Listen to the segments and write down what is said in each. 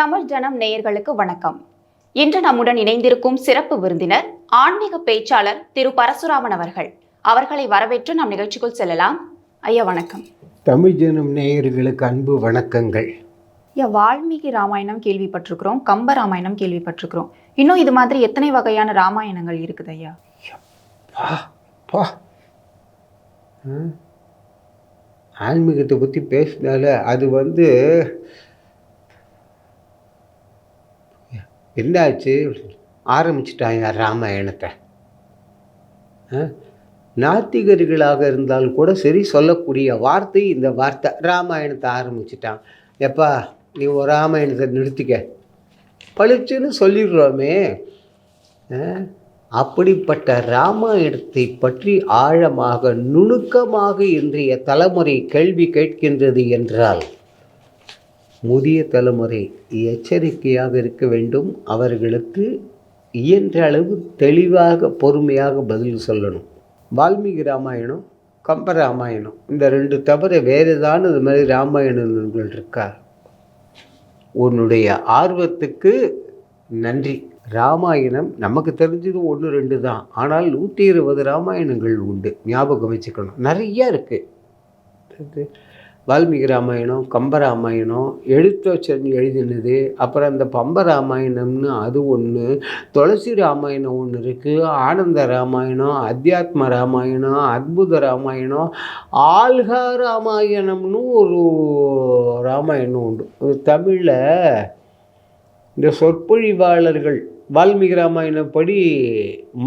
தமிழ் ஜனம் நேயர்களுக்கு வணக்கம். இன்று நம்முடன் இணைந்திருக்கும் சிறப்பு விருந்தினர் ஆன்மீக பேச்சாளர் திரு பரசுராமன் அவர்களை வரவேற்று நம் நிகழ்ச்சிக்குள் செல்லலாம். ஐயா வணக்கம். தமிழ் ஜனம் நேயர்களுக்கு அன்பு வணக்கங்கள். ஐயா, வால்மீகி ராமாயணம் கேள்விப்பட்டிருக்கிறோம், கம்ப ராமாயணம் கேள்விப்பட்டிருக்கிறோம். இன்னும் இது மாதிரி எத்தனை வகையான ராமாயணங்கள் இருக்குது ஐயா? ஆன்மீகத்தை பற்றி பேசினால அது என்னாச்சு ஆரம்பிச்சிட்டாங்க ராமாயணத்தை. நாத்திகர்களாக இருந்தால் கூட சரி சொல்லக்கூடிய வார்த்தை இந்த வார்த்தை. ராமாயணத்தை ஆரம்பிச்சிட்டான். எப்பா நீ ஒரு ராமாயணத்தை நிறுத்திக்க பளிச்சுன்னு சொல்லிடுறோமே. அப்படிப்பட்ட ராமாயணத்தை பற்றி ஆழமாக நுணுக்கமாக இன்றைய தலைமுறை கேள்வி கேட்கின்றது என்றால் முதிய தலைமுறை எச்சரிக்கையாக இருக்க வேண்டும். அவர்களுக்கு இயன்ற அளவு தெளிவாக பொறுமையாக பதில் சொல்லணும். வால்மீகி ராமாயணம், கம்ப ராமாயணம் இந்த ரெண்டு தவிர வேறு ஏதாவது இது மாதிரி ராமாயணங்கள் இருக்கா? உன்னுடைய ஆர்வத்துக்கு நன்றி. ராமாயணம் நமக்கு தெரிஞ்சது 1-2 தான். ஆனால் 120 ராமாயணங்கள் உண்டு. ஞாபகம் வச்சுக்கணும். நிறைய இருக்குது. வால்மீகி ராமாயணம், கம்ப ராமாயணம், எழுத்தச்சன் எழுதினது. அப்புறம் அந்த பம்ப ராமாயணம்னு அது ஒன்று, துளசி ராமாயணம் ஒன்று இருக்குது, ஆனந்த ராமாயணம், அத்தியாத்ம ராமாயணம், அற்புத ராமாயணம், ஆல்கா ராமாயணம்னு ஒரு ராமாயணம் உண்டு. தமிழில் இந்த சொற்பொழிவாளர்கள் வால்மீகி ராமாயணப்படி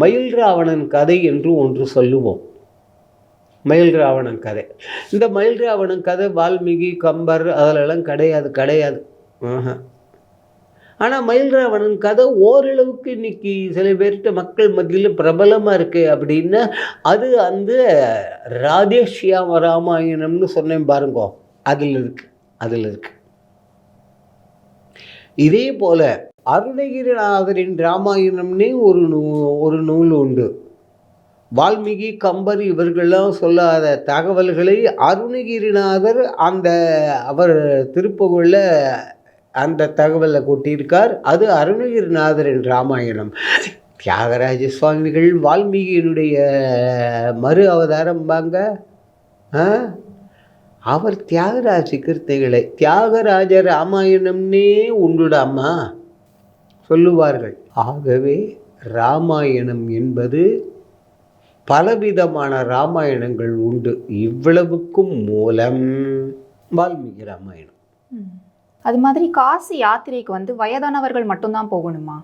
மயில் ராவணன் கதை என்று ஒன்று சொல்லுவோம். மயில் ராவணன் கதை. இந்த மயில் ராவணன் கதை வால்மீகி, கம்பர் அதிலெல்லாம் கிடையாது. ஆனால் மயில் ராவணன் கதை ஓரளவுக்கு இன்னைக்கு சில பேர்கிட்ட மக்கள் மத்தியில் பிரபலமாக இருக்குது. அப்படின்னா அது அந்த ராதேஷ்யாம ராமாயணம்னு சொன்னேன் பாருங்கோ, அதில் இருக்கு. இதே போல அருணகிரிநாதரின் ராமாயணம்னே ஒரு நூல் உண்டு. வால்மீகி, கம்பர் இவர்களெல்லாம் சொல்லாத தகவல்களை அருணகிரிநாதர் அவர் திருப்புகழில் அந்த தகவலை கொட்டியிருக்கார். அது அருணகிரிநாதரின் ராமாயணம். தியாகராஜ சுவாமிகள் வால்மீகியினுடைய மறு அவதாரம்பாங்க. அவர் தியாகராஜ கீர்த்திகளை தியாகராஜ ராமாயணம்னே உண்டுடாமா சொல்லுவார்கள். ஆகவே ராமாயணம் என்பது பலவிதமான ராமாயணங்கள் உண்டு. இவ்வளவுக்கும் மூலம் வால்மீகி ராமாயணம். அது மாதிரி காசி யாத்திரைக்கு வயதானவர்கள் மட்டும்தான் போகணுமா?